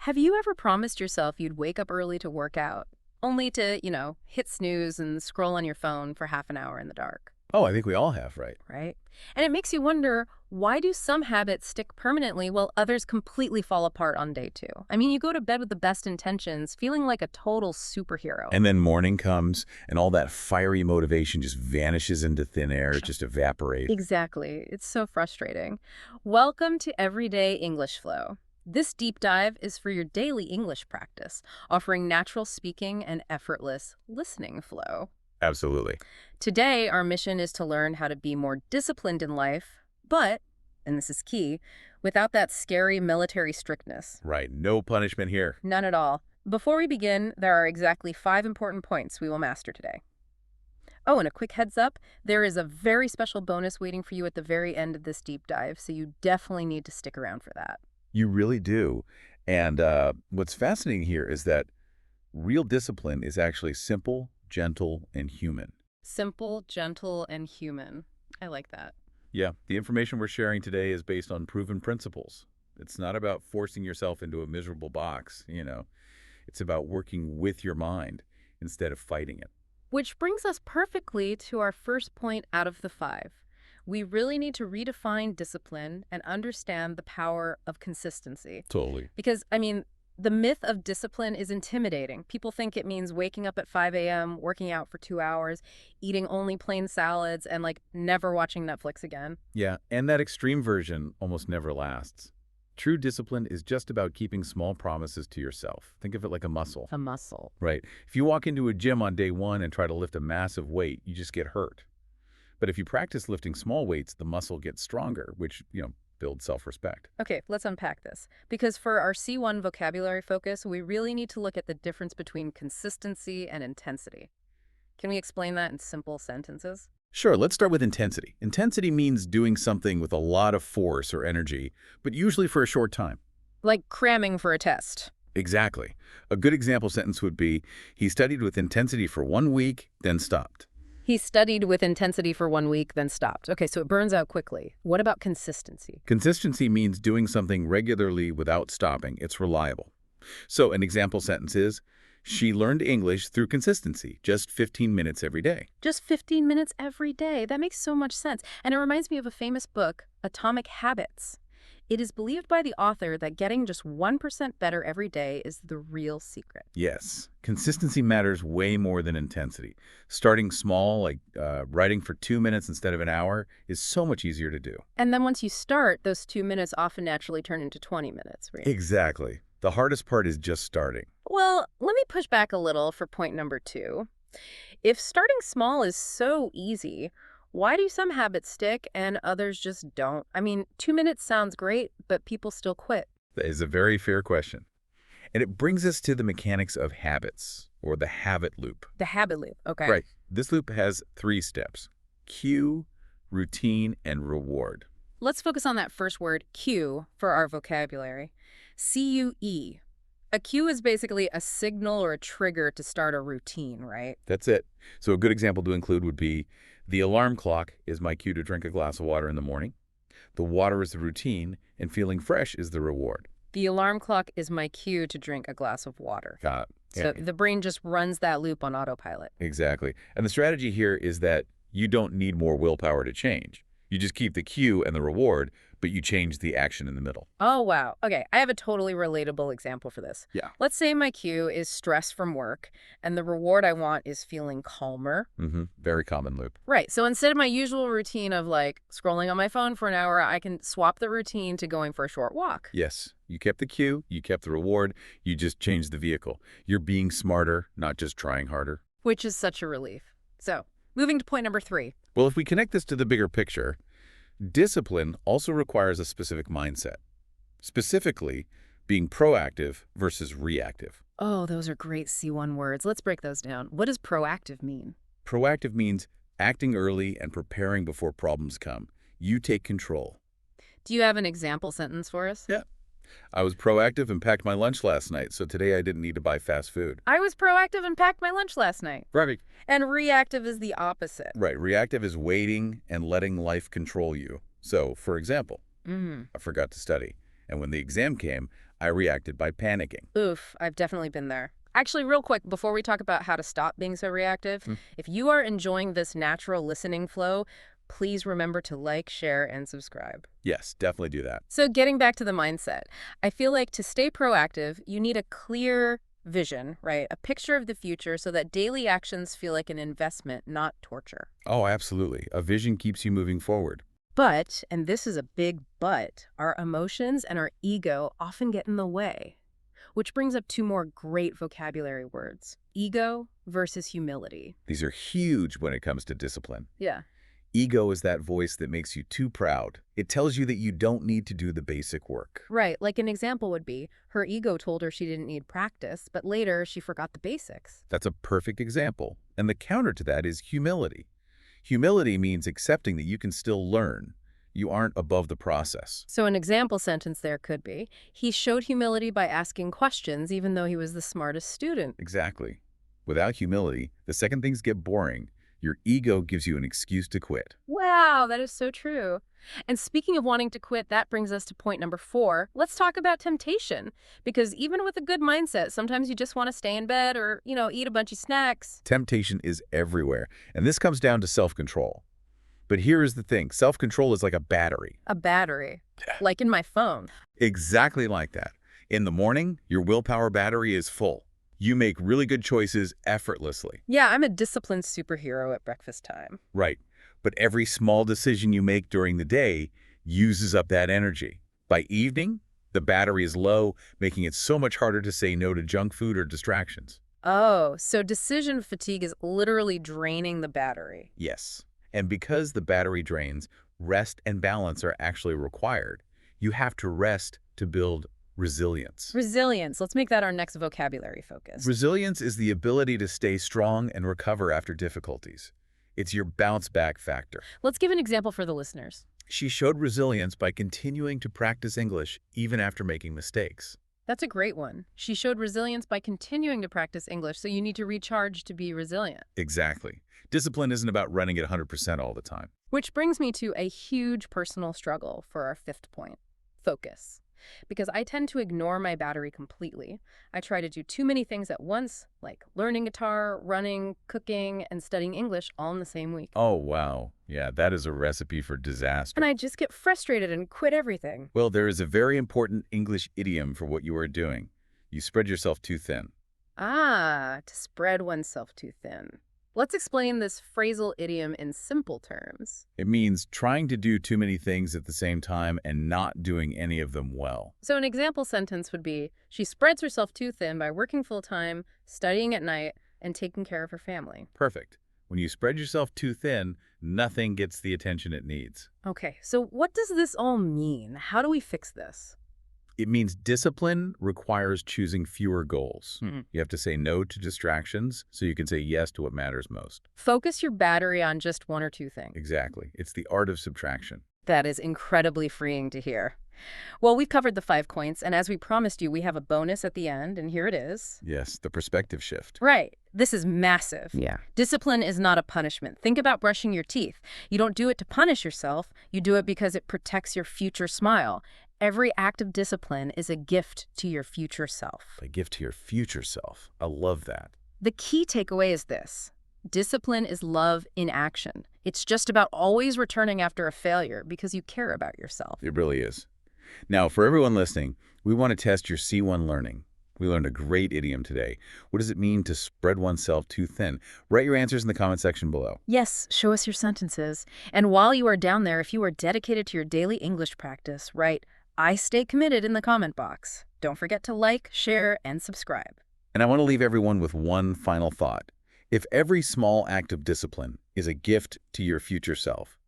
Have you ever promised yourself you'd wake up early to work out, only to, hit snooze and scroll on your phone for half an hour in the dark, Oh, I think we all have, right? right? And it makes you wonder, why do some habits stick permanently while others completely fall apart on day two? I mean, you go to bed with the best intentions, feeling like a total superhero. And then morning comes, and all that fiery motivation just vanishes into thin air, it just evaporates. Exactly. It's so frustrating. Welcome to Everyday English Flow. This deep dive is for your daily English practice, offering natural speaking and effortless listening flow. Absolutely. Today, our mission is to learn how to be more disciplined in life, but, and this is key, without that scary military strictness. Right. No punishment here. None at all. Before we begin, there are exactly 5 important points we will master today. Oh, and a quick heads up, there is a very special bonus waiting for you at the very end of this deep dive, so you definitely need to stick around for that. You really do. And what's fascinating here is that real discipline is actually simple, gentle, and human. Simple, gentle, and human. I like that. Yeah, the information we're sharing today is based on proven principles. It's not about forcing yourself into a miserable box. It's about working with your mind instead of fighting it. Which brings us perfectly to our first point out of the 5. We really need to redefine discipline and understand the power of consistency. Totally. Because, the myth of discipline is intimidating. People think it means waking up at 5 a.m., working out for 2 hours, eating only plain salads, and never watching Netflix again. Yeah, and that extreme version almost never lasts. True discipline is just about keeping small promises to yourself. Think of it like a muscle. A muscle. Right. If you walk into a gym on day 1 and try to lift a massive weight, you just get hurt. But if you practice lifting small weights, the muscle gets stronger, which, builds self-respect. Okay, let's unpack this. Because for our C1 vocabulary focus, we really need to look at the difference between consistency and intensity. Can we explain that in simple sentences? Sure, let's start with intensity. Intensity means doing something with a lot of force or energy, but usually for a short time. Like cramming for a test. Exactly. A good example sentence would be, he studied with intensity for 1 week, then stopped. He studied with intensity for 1 week, then stopped. Okay, so it burns out quickly. What about consistency? Consistency means doing something regularly without stopping. It's reliable. So an example sentence is, she learned English through consistency, just 15 minutes every day. Just 15 minutes every day. That makes so much sense. And it reminds me of a famous book, Atomic Habits. It is believed by the author that getting just 1% better every day is the real secret. Yes, consistency matters way more than intensity. Starting small, like writing for 2 minutes instead of an hour, is so much easier to do. And then once you start, those 2 minutes often naturally turn into 20 minutes, right? Exactly. The hardest part is just starting. Well, let me push back a little for point number 2. If starting small is so easy, why do some habits stick and others just don't? 2 minutes sounds great, but people still quit. That is a very fair question. And it brings us to the mechanics of habits, or the habit loop. The habit loop, okay. Right. This loop has 3 steps: cue, routine, and reward. Let's focus on that first word, cue, for our vocabulary. C-U-E. A cue is basically a signal or a trigger to start a routine, right? That's it. So a good example to include would be, the alarm clock is my cue to drink a glass of water in the morning. The water is the routine, and feeling fresh is the reward. The alarm clock is my cue to drink a glass of water. Got it. So the brain just runs that loop on autopilot. Exactly. And the strategy here is that you don't need more willpower to change. You just keep the cue and the reward, but you change the action in the middle. Oh, wow. Okay, I have a totally relatable example for this. Yeah. Let's say my cue is stress from work, and the reward I want is feeling calmer. Very common loop. Right, so instead of my usual routine of scrolling on my phone for an hour, I can swap the routine to going for a short walk. Yes. You kept the cue, you kept the reward, you just changed the vehicle. You're being smarter, not just trying harder. Which is such a relief. So, moving to point number 3. Well, if we connect this to the bigger picture, discipline also requires a specific mindset. Specifically, being proactive versus reactive. Oh, those are great C1 words. Let's break those down. What does proactive mean? Proactive means acting early and preparing before problems come. You take control. Do you have an example sentence for us? Yeah. I was proactive and packed my lunch last night, so today I didn't need to buy fast food. I was proactive and packed my lunch last night. Right. And reactive is the opposite. Right. Reactive is waiting and letting life control you. So, for example, I forgot to study. And when the exam came, I reacted by panicking. Oof, I've definitely been there. Actually, real quick, before we talk about how to stop being so reactive, Hmm. if you are enjoying this natural listening flow, please remember to like, share, and subscribe. Yes, definitely do that. So getting back to the mindset, I feel like to stay proactive, you need a clear vision, right? A picture of the future so that daily actions feel like an investment, not torture. Oh, absolutely. A vision keeps you moving forward. But, and this is a big but, our emotions and our ego often get in the way. Which brings up two more great vocabulary words: ego versus humility. These are huge when it comes to discipline. Yeah. Ego is that voice that makes you too proud. It tells you that you don't need to do the basic work. Right, like an example would be, her ego told her she didn't need practice, but later she forgot the basics. That's a perfect example. And the counter to that is humility. Humility means accepting that you can still learn. You aren't above the process. So an example sentence there could be, he showed humility by asking questions even though he was the smartest student. Exactly. Without humility, the second things get boring, your ego gives you an excuse to quit. Wow, that is so true. And speaking of wanting to quit, that brings us to point number 4. Let's talk about temptation. Because even with a good mindset, sometimes you just want to stay in bed or, eat a bunch of snacks. Temptation is everywhere, and this comes down to self-control. But here is the thing, self-control is like a battery. A battery. Like in my phone. Exactly like that. In the morning, your willpower battery is full. You make really good choices effortlessly. Yeah, I'm a disciplined superhero at breakfast time. Right. But every small decision you make during the day uses up that energy. By evening, the battery is low, making it so much harder to say no to junk food or distractions. Oh, so decision fatigue is literally draining the battery. Yes. And because the battery drains, rest and balance are actually required. You have to rest to build resilience. Resilience. Let's make that our next vocabulary focus. Resilience is the ability to stay strong and recover after difficulties. It's your bounce back factor. Let's give an example for the listeners. She showed resilience by continuing to practice English even after making mistakes. That's a great one. She showed resilience by continuing to practice English, so you need to recharge to be resilient. Exactly. Discipline isn't about running at 100% all the time. Which brings me to a huge personal struggle for our 5th point: focus. Because I tend to ignore my battery completely. I try to do too many things at once, like learning guitar, running, cooking, and studying English all in the same week. Oh, wow. Yeah, that is a recipe for disaster. And I just get frustrated and quit everything. Well, there is a very important English idiom for what you are doing. You spread yourself too thin. Ah, to spread oneself too thin. Let's explain this phrasal idiom in simple terms. It means trying to do too many things at the same time and not doing any of them well. So an example sentence would be, she spreads herself too thin by working full-time, studying at night, and taking care of her family. Perfect. When you spread yourself too thin, nothing gets the attention it needs. Okay, so what does this all mean? How do we fix this? It means discipline requires choosing fewer goals. Mhm. You have to say no to distractions so you can say yes to what matters most. Focus your battery on just one or two things. Exactly. It's the art of subtraction. That is incredibly freeing to hear. Well, we've covered the 5 points, and as we promised you, we have a bonus at the end, and here it is. Yes, the perspective shift. Right. This is massive. Yeah. Discipline is not a punishment. Think about brushing your teeth. You don't do it to punish yourself. You do it because it protects your future smile. Every act of discipline is a gift to your future self. A gift to your future self. I love that. The key takeaway is this: discipline is love in action. It's just about always returning after a failure because you care about yourself. It really is. Now, for everyone listening, we want to test your C1 learning. We learned a great idiom today. What does it mean to spread oneself too thin? Write your answers in the comment section below. Yes, show us your sentences. And while you are down there, if you are dedicated to your daily English practice, write "I stay committed" in the comment box. Don't forget to like, share, and subscribe. And I want to leave everyone with one final thought. If every small act of discipline is a gift to your future self,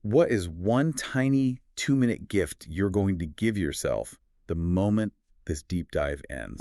what is one tiny 2-minute gift you're going to give yourself the moment this deep dive ends?